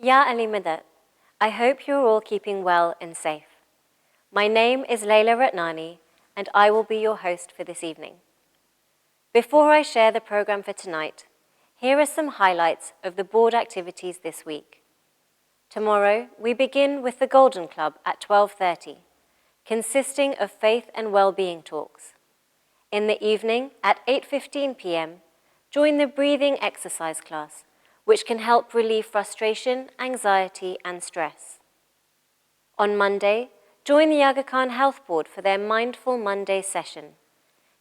Ya Ali Madat. I hope you're all keeping well and safe. My name is Layla Ratnani, and I will be your host for this evening. Before I share the program for tonight, here are some highlights of the board activities this week. Tomorrow, we begin with the Golden Club at 12:30, consisting of faith and well-being talks. In the evening at 8:15 p.m., join the breathing exercise class, which can help relieve frustration, anxiety, and stress. On Monday, join the Aga Khan Health Board for their Mindful Monday session.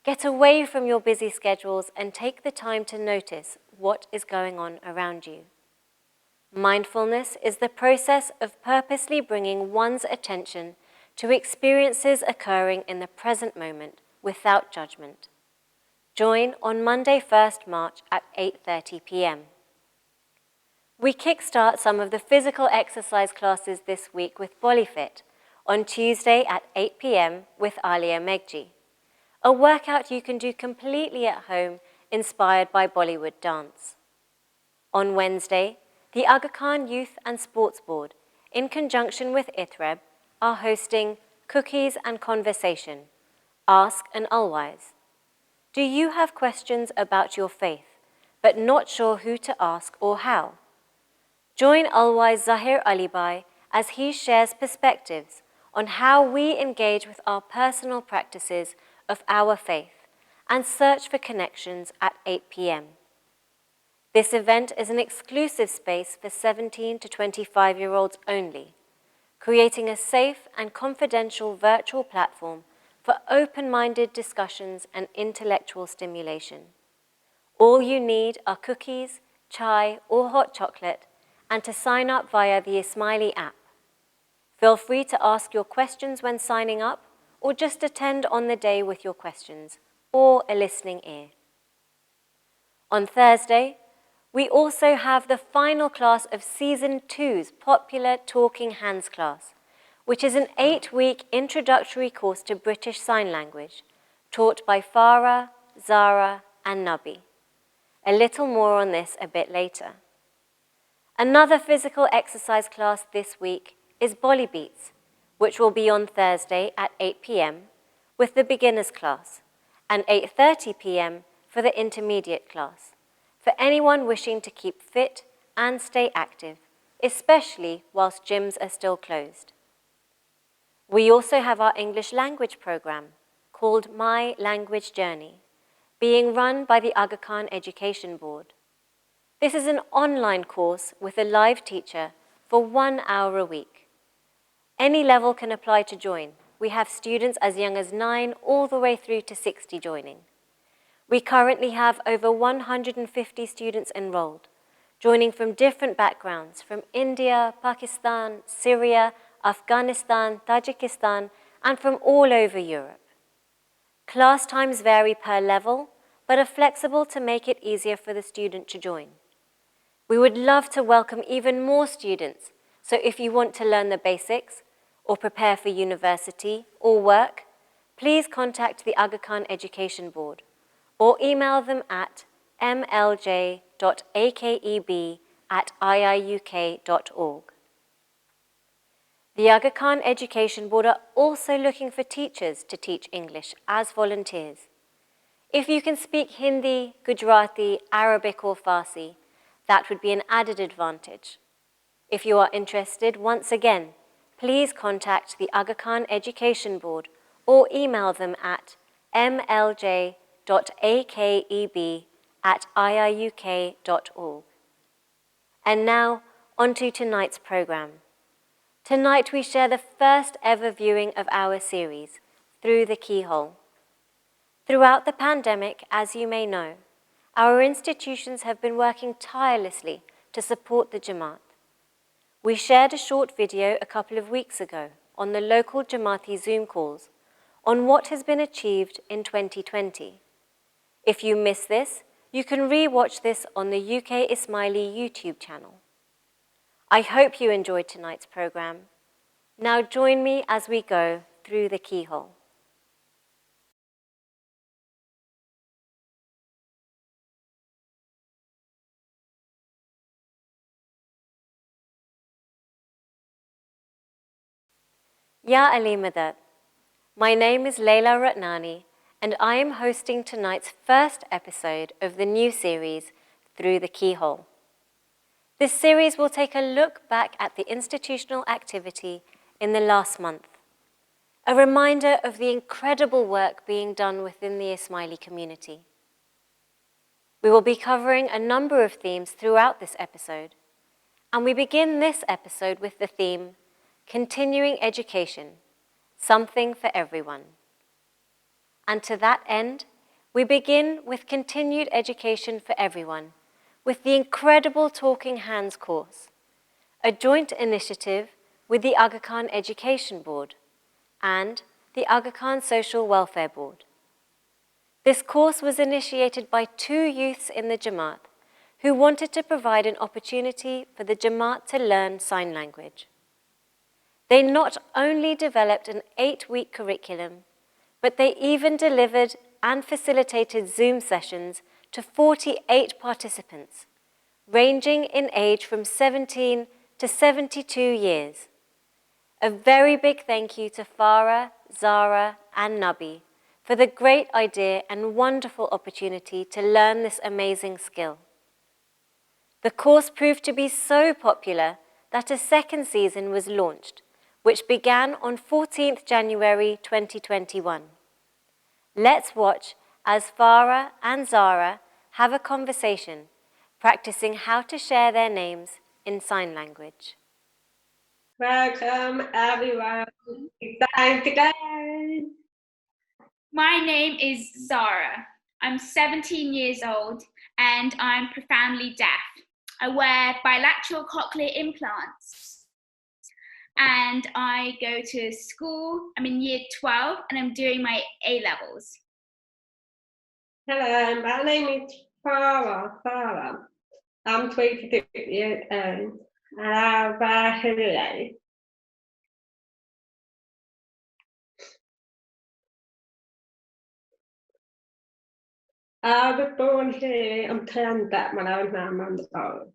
Get away from your busy schedules and take the time to notice what is going on around you. Mindfulness is the process of purposely bringing one's attention to experiences occurring in the present moment without judgment. Join on Monday 1st March at 8:30 p.m. We kickstart some of the physical exercise classes this week with BollyFit on Tuesday at 8 p.m. with Alia Megji, a workout you can do completely at home inspired by Bollywood dance. On Wednesday, the Aga Khan Youth and Sports Board, in conjunction with ITREB, are hosting Cookies and Conversation, Ask an Alwise. Do you have questions about your faith, but not sure who to ask or how? Join Alwise Zahir Alibai as he shares perspectives on how we engage with our personal practices of our faith and search for connections at 8 p.m. This event is an exclusive space for 17 to 25-year-olds only, creating a safe and confidential virtual platform for open-minded discussions and intellectual stimulation. All you need are cookies, chai, or hot chocolate, and to sign up via the Ismaili app. Feel free to ask your questions when signing up, or just attend on the day with your questions, or a listening ear. On Thursday, we also have the final class of Season 2's popular Talking Hands class, which is an 8-week introductory course to British Sign Language, taught by Farah, Zara, and Nabi. A little more on this a bit later. Another physical exercise class this week is Bolly Beats, which will be on Thursday at 8 p.m. with the beginners class, and 8:30 p.m. for the intermediate class, for anyone wishing to keep fit and stay active, especially whilst gyms are still closed. We also have our English language program, called My Language Journey, being run by the Aga Khan Education Board. This is an online course with a live teacher for 1 hour a week. Any level can apply to join. We have students as young as 9 all the way through to 60 joining. We currently have over 150 students enrolled, joining from different backgrounds from India, Pakistan, Syria, Afghanistan, Tajikistan, and from all over Europe. Class times vary per level, but are flexible to make it easier for the student to join. We would love to welcome even more students, so if you want to learn the basics or prepare for university or work, please contact the Aga Khan Education Board or email them at mlj.akeb@iiuk.org. The Aga Khan Education Board are also looking for teachers to teach English as volunteers. If you can speak Hindi, Gujarati, Arabic, or Farsi, that would be an added advantage. If you are interested, once again, please contact the Aga Khan Education Board or email them at mlj.akeb@iiuk.org. And now, on to tonight's program. Tonight we share the first ever viewing of our series, Through the Keyhole. Throughout the pandemic, as you may know, our institutions have been working tirelessly to support the Jamaat. We shared a short video a couple of weeks ago on the local Jamaati Zoom calls on what has been achieved in 2020. If you missed this, you can re-watch this on the UK Ismaili YouTube channel. I hope you enjoyed tonight's program. Now join me as we go through the keyhole. Ya Ali Madad. My name is Layla Ratnani, and I am hosting tonight's first episode of the new series, Through the Keyhole. This series will take a look back at the institutional activity in the last month, a reminder of the incredible work being done within the Ismaili community. We will be covering a number of themes throughout this episode, and we begin this episode with the theme, Continuing Education, Something for Everyone. And to that end, we begin with Continued Education for Everyone with the incredible Talking Hands course, a joint initiative with the Aga Khan Education Board and the Aga Khan Social Welfare Board. This course was initiated by 2 youths in the Jamaat who wanted to provide an opportunity for the Jamaat to learn sign language. They not only developed an 8-week curriculum, but they even delivered and facilitated Zoom sessions to 48 participants, ranging in age from 17 to 72 years. A very big thank you to Farah, Zara, and Nabi for the great idea and wonderful opportunity to learn this amazing skill. The course proved to be so popular that a second season was launched, which began on 14th January 2021. Let's watch as Farah and Zara have a conversation, practicing how to share their names in sign language. Welcome everyone. It's time to go. My name is Zara. I'm 17 years old and I'm profoundly deaf. I wear bilateral cochlear implants and I go to school. I'm in year 12 and I'm doing my A-levels. Hello, my name is Farah. I'm 26 years old and I wear hoodie. I was born here and turned that when I was 9 months old.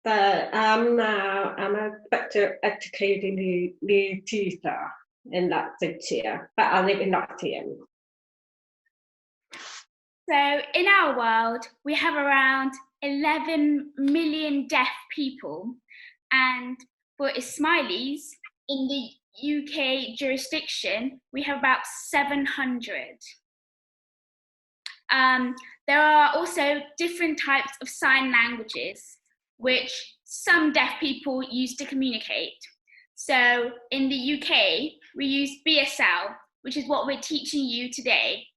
But I'm a special educating new teacher in Latvia, but I live in Nottingham. So in our world, we have around 11 million deaf people, and for Ismailis in the UK jurisdiction, we have about 700. There are also different types of sign languages, which some deaf people use to communicate. So in the UK, we use BSL, which is what we're teaching you today.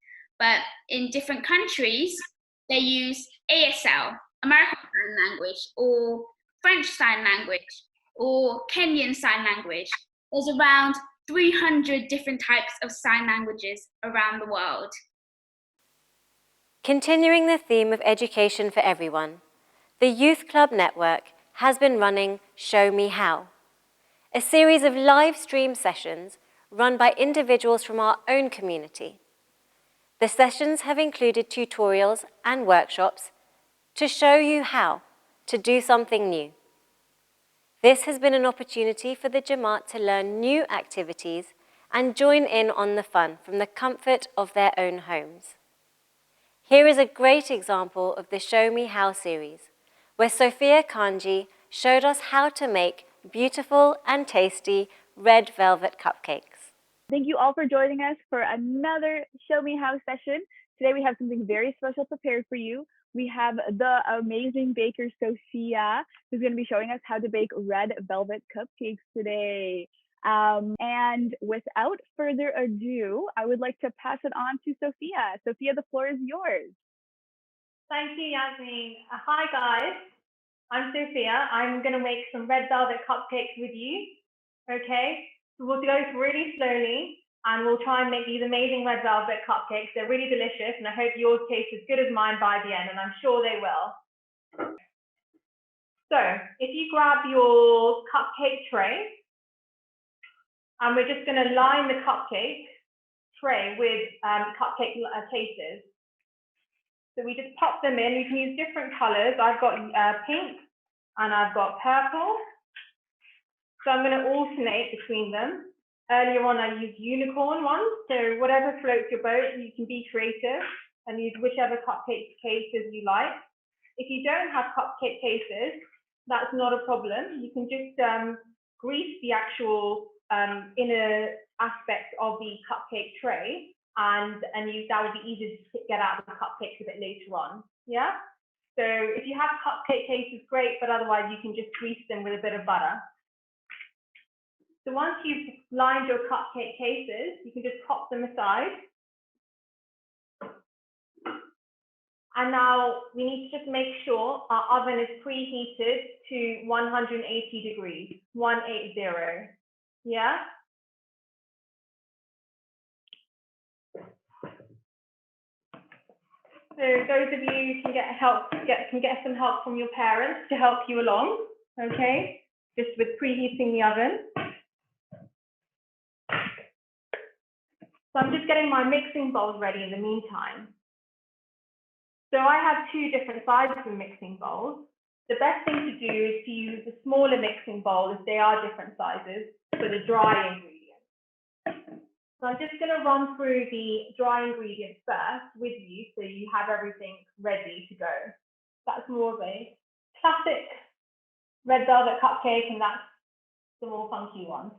But in different countries, they use ASL, American Sign Language, or French Sign Language, or Kenyan Sign Language. There's around 300 different types of sign languages around the world. Continuing the theme of education for everyone, the Youth Club Network has been running Show Me How, a series of live stream sessions run by individuals from our own community. The sessions have included tutorials and workshops to show you how to do something new. This has been an opportunity for the Jamaat to learn new activities and join in on the fun from the comfort of their own homes. Here is a great example of the Show Me How series, where Sophia Kanji showed us how to make beautiful and tasty red velvet cupcakes. Thank you all for joining us for another Show Me How session. Today we have something very special prepared for you. We have the amazing baker Sophia, who's going to be showing us how to bake red velvet cupcakes today. And without further ado, I would like to pass it on to Sophia. Sophia, the floor is yours. Thank you, Yasmin. Hi guys, I'm Sophia. I'm going to make some red velvet cupcakes with you. Okay, so we'll go really slowly and we'll try and make these amazing red velvet cupcakes. They're really delicious and I hope yours taste as good as mine by the end, and I'm sure they will. So if you grab your cupcake tray, and we're just going to line the cupcake tray with cupcake cases. So we just pop them in. You can use different colors. I've got pink and I've got purple. So I'm going to alternate between them. Earlier on, I used unicorn ones. So whatever floats your boat, you can be creative and use whichever cupcake cases you like. If you don't have cupcake cases, that's not a problem. You can just grease the actual inner aspect of the cupcake tray, and that will be easy to get out the cupcakes a bit later on. Yeah. So if you have cupcake cases, great, but otherwise you can just grease them with a bit of butter. So once you've lined your cupcake cases, you can just pop them aside. And now we need to just make sure our oven is preheated to 180 degrees, 180. Yeah? So those of you can get some help from your parents to help you along, okay? Just with preheating the oven. So I'm just getting my mixing bowls ready in the meantime. So I have two different sizes of mixing bowls. The best thing to do is to use a smaller mixing bowl if they are different sizes for the dry ingredients. So I'm just going to run through the dry ingredients first with you so you have everything ready to go. That's more of a classic red velvet cupcake, and that's the more funky one.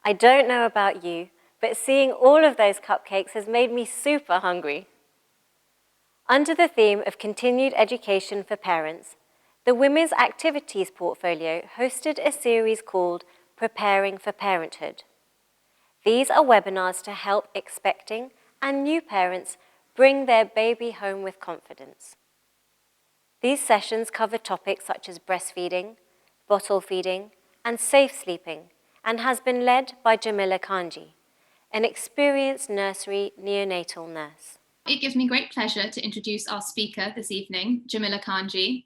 I don't know about you, but seeing all of those cupcakes has made me super hungry. Under the theme of continued education for parents, the Women's Activities portfolio hosted a series called Preparing for Parenthood. These are webinars to help expecting and new parents bring their baby home with confidence. These sessions cover topics such as breastfeeding, bottle feeding, and safe sleeping, and has been led by Jamila Kanji, an experienced nursery neonatal nurse. It gives me great pleasure to introduce our speaker this evening, Jamila Kanji.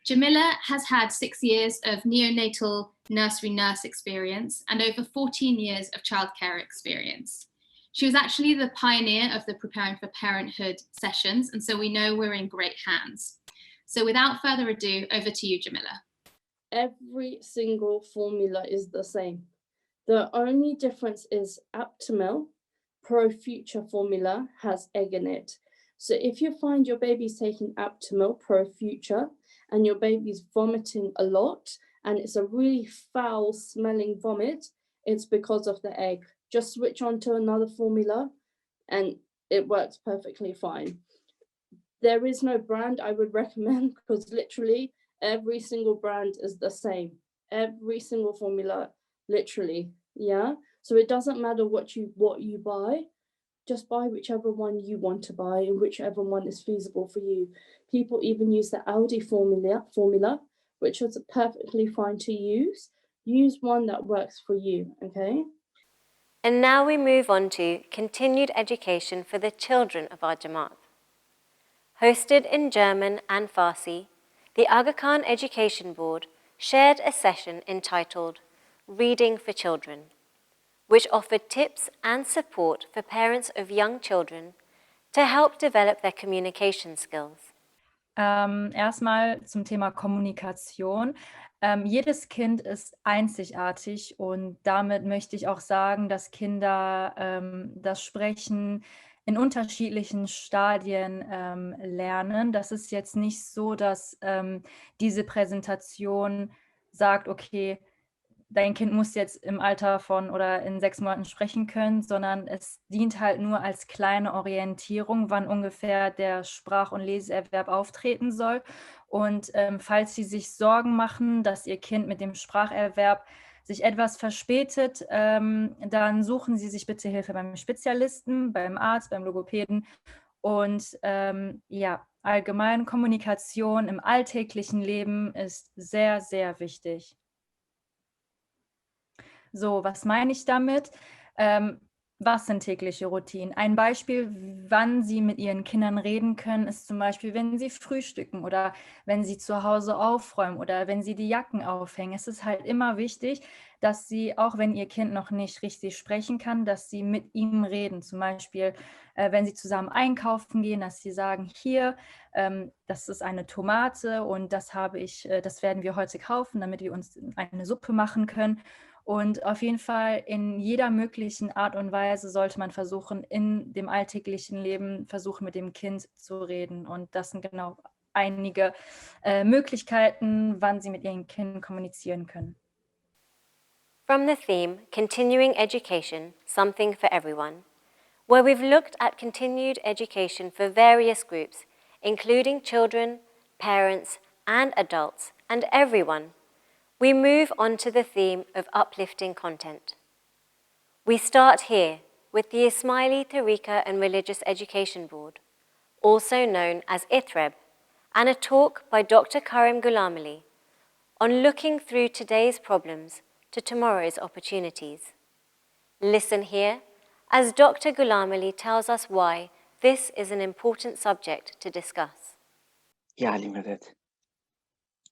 Jamila has had 6 years of neonatal nursery nurse experience and over 14 years of childcare experience. She was actually the pioneer of the Preparing for Parenthood sessions, and so we know we're in great hands. So without further ado, over to you, Jamila. Every single formula is the same. The only difference is Aptamil Pro Future formula has egg in it. So if you find your baby's taking Aptamil Pro Future and your baby's vomiting a lot and it's a really foul smelling vomit, it's because of the egg. Just switch on to another formula and it works perfectly fine. There is no brand I would recommend because literally every single brand is the same. Every single formula, literally, yeah? So it doesn't matter what you buy, just buy whichever one you want to buy and whichever one is feasible for you. People even use the Aldi formula, which is perfectly fine to use. Use one that works for you, okay? And now we move on to continued education for the children of our Jamaat. Hosted in German and Farsi, the Aga Khan Education Board shared a session entitled Reading for Children, which offered tips and support for parents of young children to help develop their communication skills. Erstmal zum Thema Kommunikation. Jedes Kind ist einzigartig und damit möchte ich auch sagen, dass Kinder das Sprechen in unterschiedlichen Stadien lernen. Das ist jetzt nicht so, dass diese Präsentation sagt, okay, dein Kind muss jetzt im Alter von oder in 6 Monaten sprechen können, sondern es dient halt nur als kleine Orientierung, wann ungefähr der Sprach- und Leseerwerb auftreten soll. Und falls Sie sich Sorgen machen, dass Ihr Kind mit dem Spracherwerb sich etwas verspätet, dann suchen Sie sich bitte Hilfe beim Spezialisten, beim Arzt, beim Logopäden. Und ja, allgemein Kommunikation im alltäglichen Leben ist sehr, sehr wichtig. So, was meine ich damit? Was sind tägliche Routinen? Ein Beispiel, wann Sie mit Ihren Kindern reden können, ist zum Beispiel, wenn Sie frühstücken oder wenn Sie zu Hause aufräumen oder wenn Sie die Jacken aufhängen. Es ist halt immer wichtig, dass sie, auch wenn ihr Kind noch nicht richtig sprechen kann, dass sie mit ihm reden. Zum Beispiel, wenn sie zusammen einkaufen gehen, dass sie sagen, hier, das ist eine Tomate und das das werden wir heute kaufen, damit wir uns eine Suppe machen können. Und auf jeden Fall in jeder möglichen Art und Weise sollte man versuchen, in dem alltäglichen Leben versuchen, mit dem Kind zu reden. Und das sind genau einige Möglichkeiten, wann sie mit ihren Kindern kommunizieren können. From the theme, Continuing Education, Something for Everyone, where we've looked at continued education for various groups, including children, parents, and adults, and everyone, we move on to the theme of uplifting content. We start here with the Ismaili Tariqa and Religious Education Board, also known as ITREB, and a talk by Dr. Karim Ghulamali on looking through today's problems to tomorrow's opportunities. Listen here as Dr. Ghulamali tells us why this is an important subject to discuss. Ya Ali Madad,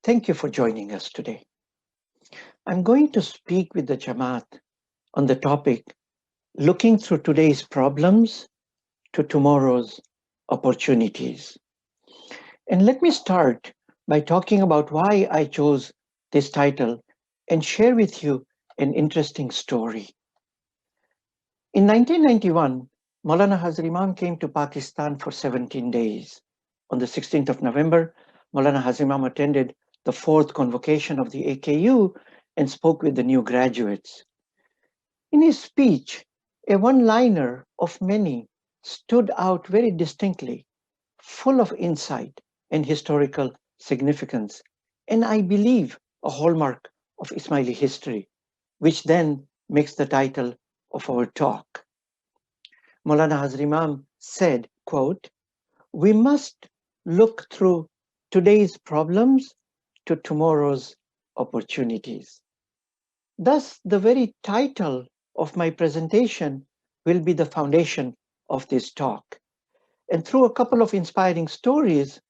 thank you for joining us today. I'm going to speak with the Jamaat on the topic, looking through today's problems to tomorrow's opportunities. And let me start by talking about why I chose this title and share with you an interesting story. In 1991, Maulana Hazar Imam came to Pakistan for 17 days. On the 16th of November, Maulana Hazar Imam attended the 4th convocation of the AKU and spoke with the new graduates. In his speech, a one-liner of many stood out very distinctly, full of insight and historical significance, and I believe a hallmark of Ismaili history, which then makes the title of our talk. Maulana Hazar Imam said, quote, "We must look through today's problems to tomorrow's opportunities." Thus, the very title of my presentation will be the foundation of this talk. And through a couple of inspiring stories,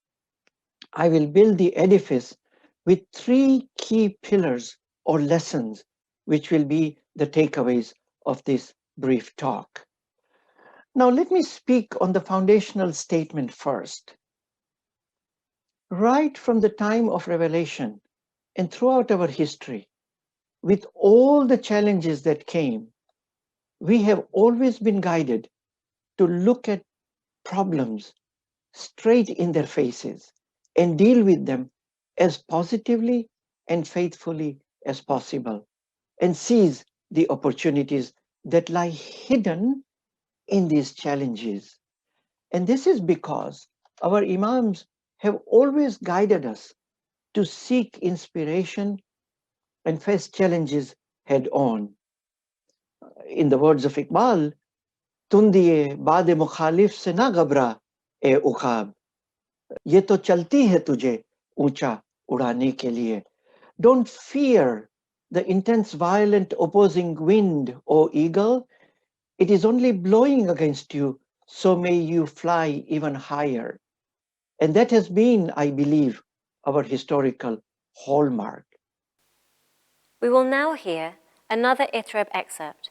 I will build the edifice with 3 key pillars or lessons, which will be the takeaways of this brief talk. Now, let me speak on the foundational statement first. Right from the time of revelation and throughout our history, with all the challenges that came, we have always been guided to look at problems straight in their faces and deal with them as positively and faithfully as possible, and seize the opportunities that lie hidden in these challenges. And this is because our Imams have always guided us to seek inspiration and face challenges head on. In the words of Iqbal, "Tundiye baade mukhalif se na ghabra e ukhab. Ye to chalti hai tujhe uncha udane ke liye." Don't fear the intense, violent, opposing wind, O eagle. It is only blowing against you, so may you fly even higher. And that has been, I believe, our historical hallmark. We will now hear another ITREB excerpt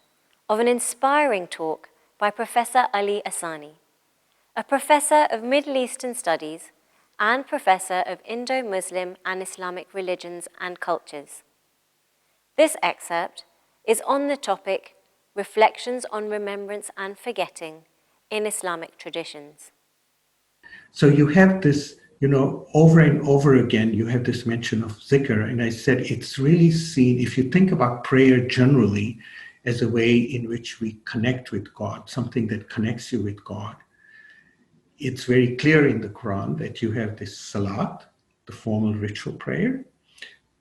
of an inspiring talk by Professor Ali Asani, a professor of Middle Eastern Studies and professor of Indo-Muslim and Islamic religions and cultures. This excerpt is on the topic, Reflections on Remembrance and Forgetting in Islamic Traditions. So you have this, over and over again, you have this mention of zikr. And I said, it's really seen, if you think about prayer generally as a way in which we connect with God, something that connects you with God. It's very clear in the Quran that you have this salat, the formal ritual prayer,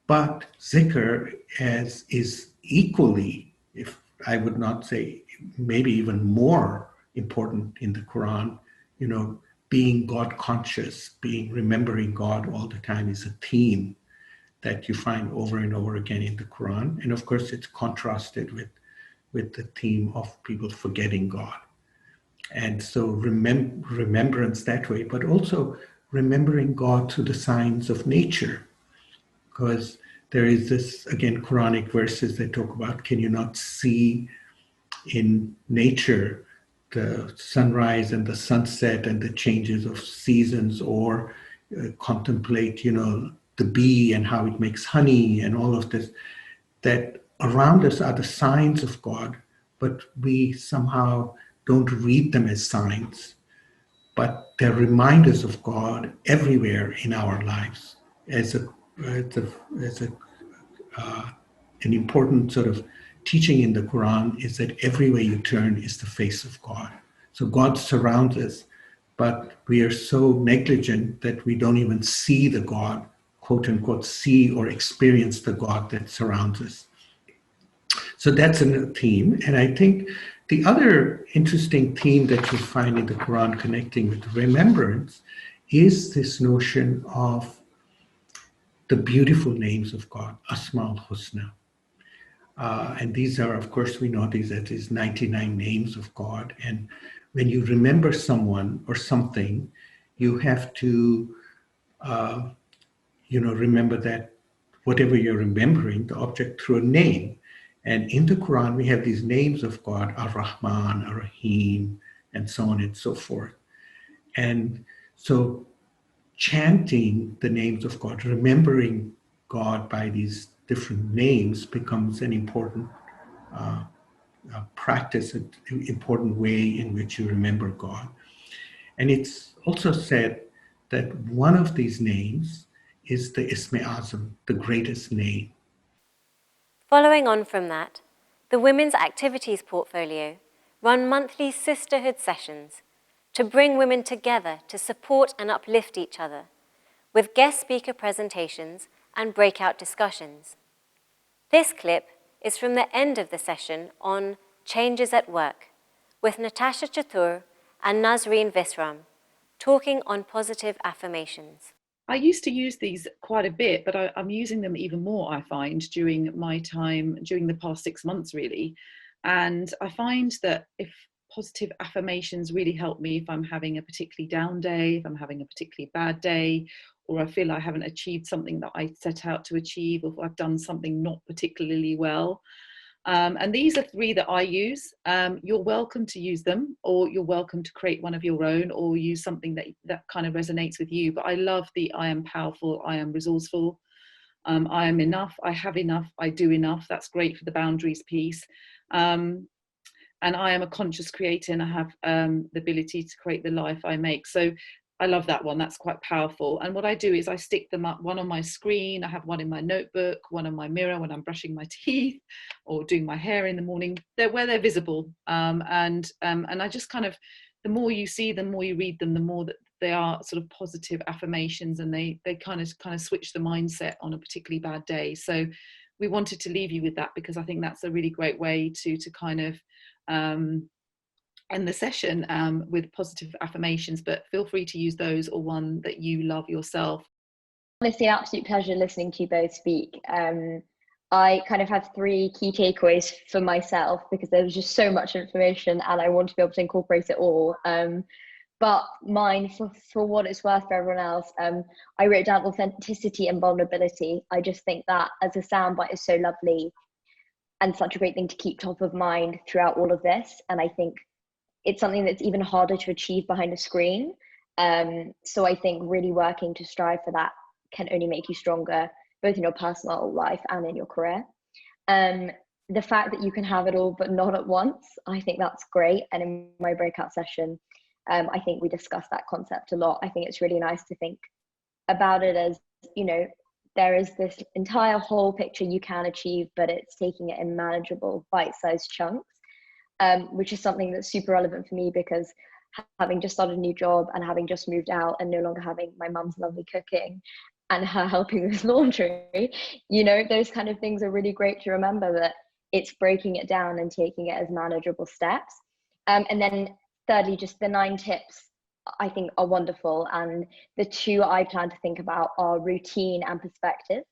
but zikr is equally, if I would not say maybe even more important in the Quran, being God conscious, remembering God all the time is a theme that you find over and over again in the Quran. And of course, it's contrasted with the theme of people forgetting God. And so remembrance that way, but also remembering God through the signs of nature, because there is this, again, Quranic verses that talk about, can you not see in nature the sunrise and the sunset and the changes of seasons, or contemplate, the bee and how it makes honey and all of this, that around us are the signs of God, but we somehow don't read them as signs. But they're reminders of God everywhere in our lives. As an important sort of teaching in the Quran is that everywhere you turn is the face of God. So God surrounds us, but we are so negligent that we don't even see the God, quote unquote, see or experience the God that surrounds us. So that's a theme. And I think the other interesting theme that you find in the Quran connecting with remembrance is this notion of the beautiful names of God, Asma al-Husna. And these are, of course, we know these as these 99 names of God. And when you remember someone or something, you have to, remember that whatever you're remembering, the object, through a name. And in the Quran, we have these names of God, Ar-Rahman, Ar-Rahim, and so on and so forth. And so chanting the names of God, remembering God by these different names becomes an important practice, an important way in which you remember God. And it's also said that one of these names is the Ism Azam, the greatest name. Following on from that, the Women's Activities Portfolio run monthly sisterhood sessions to bring women together to support and uplift each other, with guest speaker presentations and breakout discussions. This clip is from the end of the session on Changes at Work, with Natasha Chatur and Nazreen Visram talking on positive affirmations. I used to use these quite a bit, but I'm using them even more, I find, during my time, during the past 6 months, really. And I find that if positive affirmations really help me if I'm having a particularly down day, if I'm having a particularly bad day, or I feel I haven't achieved something that I set out to achieve, or if I've done something not particularly well. And these are 3 that I use. You're welcome to use them, or you're welcome to create one of your own, or use something that kind of resonates with you. But I love the I am powerful, I am resourceful, I am enough, I have enough, I do enough. That's great for the boundaries piece. And I am a conscious creator, and I have the ability to create the life I make. So I love that one. That's quite powerful. And what I do is I stick them up, one on my screen. I have one in my notebook, one on my mirror when I'm brushing my teeth or doing my hair in the morning. They're where they're visible. And I just kind of, the more you see them, the more you read them, the more that they are sort of positive affirmations, and they kind of switch the mindset on a particularly bad day. So we wanted to leave you with that, because I think that's a really great way to kind of end the session with positive affirmations. But feel free to use those or one that you love yourself. Honestly, an absolute pleasure listening to you both speak. I kind of have 3 key takeaways for myself, because there was just so much information and I want to be able to incorporate it all. But mine, for what it's worth for everyone else, I wrote down authenticity and vulnerability. I just think that as a soundbite is so lovely and such a great thing to keep top of mind throughout all of this. And I think it's something that's even harder to achieve behind a screen. So I think really working to strive for that can only make you stronger, both in your personal life and in your career. The fact that you can have it all, but not at once, I think that's great. And in my breakout session, I think we discussed that concept a lot. I think it's really nice to think about it as, there is this entire whole picture you can achieve, but it's taking it in manageable bite-sized chunks, which is something that's super relevant for me, because having just started a new job and having just moved out and no longer having my mum's lovely cooking and her helping with laundry, those kind of things are really great to remember, that it's breaking it down and taking it as manageable steps. And then thirdly, just the 9 tips I think are wonderful. And the 2 I plan to think about are routine and perspective.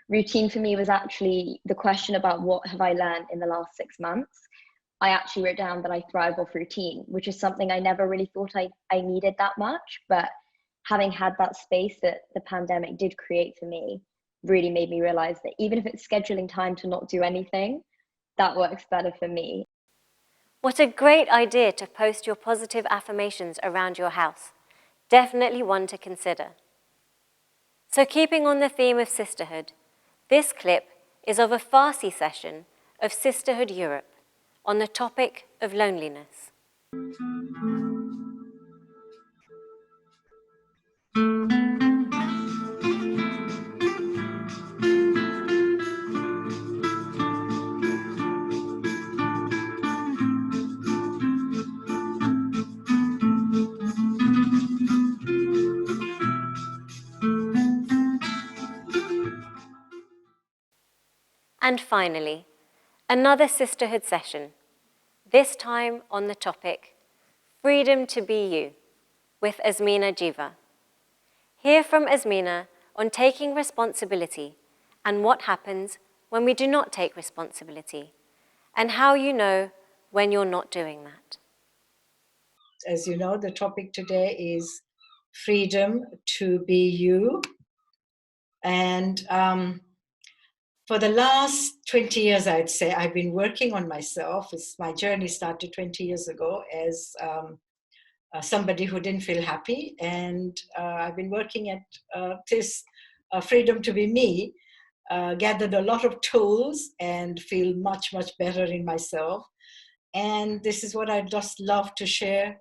Routine for me was actually the question about what have I learned in the last 6 months. I actually wrote down that I thrive off routine, which is something I never really thought I needed that much. But having had that space that the pandemic did create for me, really made me realize that even if it's scheduling time to not do anything, that works better for me. What a great idea to post your positive affirmations around your house. Definitely one to consider. So keeping on the theme of sisterhood, this clip is of a Farsi session of Sisterhood Europe on the topic of loneliness. And finally, another sisterhood session, this time on the topic, Freedom to Be You, with Azmina Jiva. Hear from Azmina on taking responsibility and what happens when we do not take responsibility, and how you know when you're not doing that. As you know, the topic today is freedom to be you. And for the last 20 years, I'd say, I've been working on myself. My journey started 20 years ago as somebody who didn't feel happy. And I've been working at this freedom to be me, gathered a lot of tools and feel much, much better in myself. And this is what I'd just love to share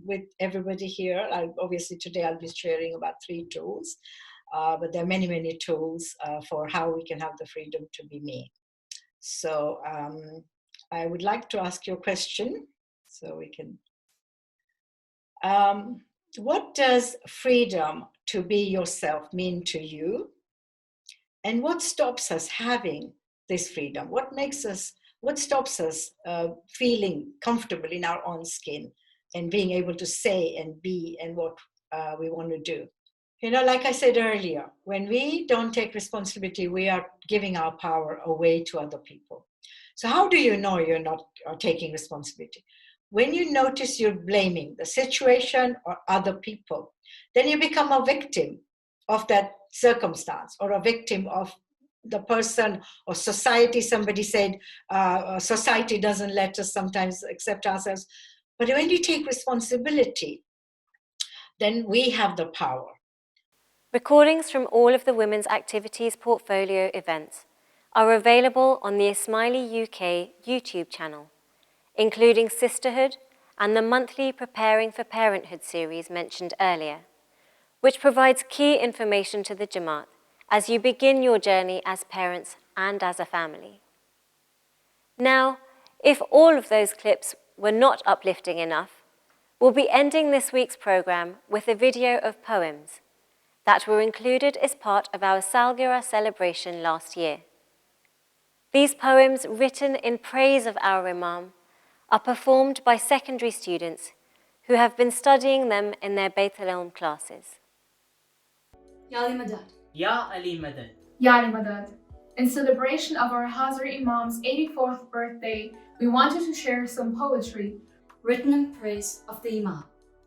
with everybody here. Obviously, today I'll be sharing about 3 tools. But there are many, many tools for how we can have the freedom to be me. So I would like to ask you a question so we can. What does freedom to be yourself mean to you? And what stops us having this freedom? What stops us feeling comfortable in our own skin and being able to say and be and what we want to do? You know, like I said earlier, when we don't take responsibility, we are giving our power away to other people. So how do you know you're not taking responsibility? When you notice you're blaming the situation or other people, then you become a victim of that circumstance or a victim of the person or society. Somebody said society doesn't let us sometimes accept ourselves. But when you take responsibility, then we have the power. Recordings from all of the Women's Activities Portfolio events are available on the Ismaili UK YouTube channel, including Sisterhood and the monthly Preparing for Parenthood series mentioned earlier, which provides key information to the Jamaat as you begin your journey as parents and as a family. Now, if all of those clips were not uplifting enough, we'll be ending this week's programme with a video of poems that were included as part of our Salgira celebration last year. These poems, written in praise of our Imam, are performed by secondary students who have been studying them in their Bayt al-Ilm classes. Ya Ali Madad. Ya Ali Madad. Ya Ali Madad. In celebration of our Hazar Imam's 84th birthday, we wanted to share some poetry written in praise of the Imam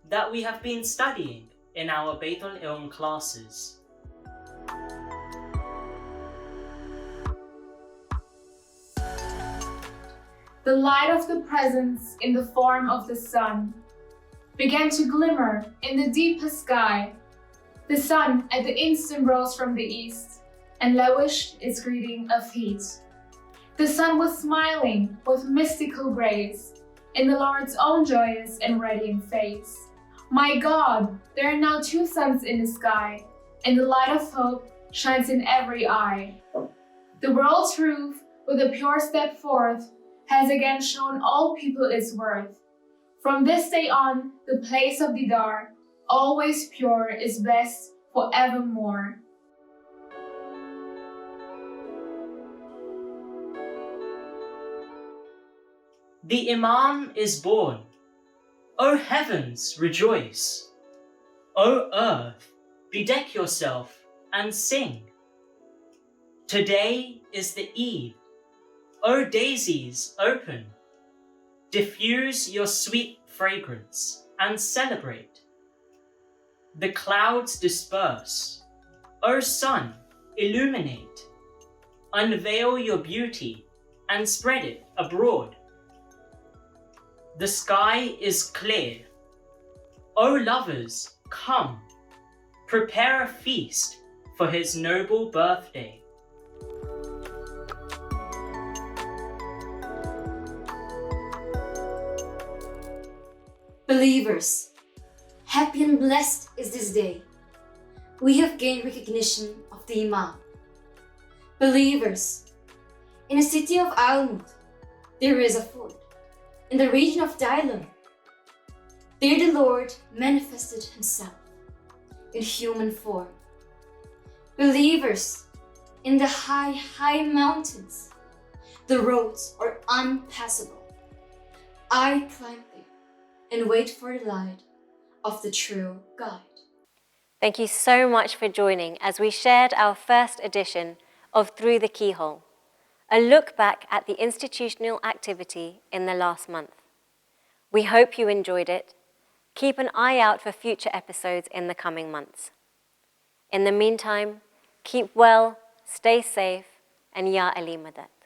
that we have been studying in our Bayt al-Ilm classes. The light of the presence in the form of the sun began to glimmer in the deepest sky. The sun at the instant rose from the east and lavished its greeting of heat. The sun was smiling with mystical grace in the Lord's own joyous and radiant face. My God, there are now 2 suns in the sky, and the light of hope shines in every eye. The world's roof, with a pure step forth, has again shown all people its worth. From this day on, the place of Didar, always pure, is blessed forevermore. The Imam is born. O heavens, rejoice! O earth, bedeck yourself and sing! Today is the Eid. O daisies, open! Diffuse your sweet fragrance and celebrate. The clouds disperse. O sun, illuminate. Unveil your beauty and spread it abroad. The sky is clear. O lovers, come, prepare a feast for his noble birthday. Believers, happy and blessed is this day. We have gained recognition of the Imam. Believers, in the city of Almud, there is a fort, in the region of Dylan. There the Lord manifested himself in human form. Believers, in the high mountains, the roads are unpassable. I climb there and wait for the light of the true guide. Thank you so much for joining as we shared our first edition of Through the Keyhole, a look back at the institutional activity in the last month. We hope you enjoyed it. Keep an eye out for future episodes in the coming months. In the meantime, keep well, stay safe, and Ya Ali Madad.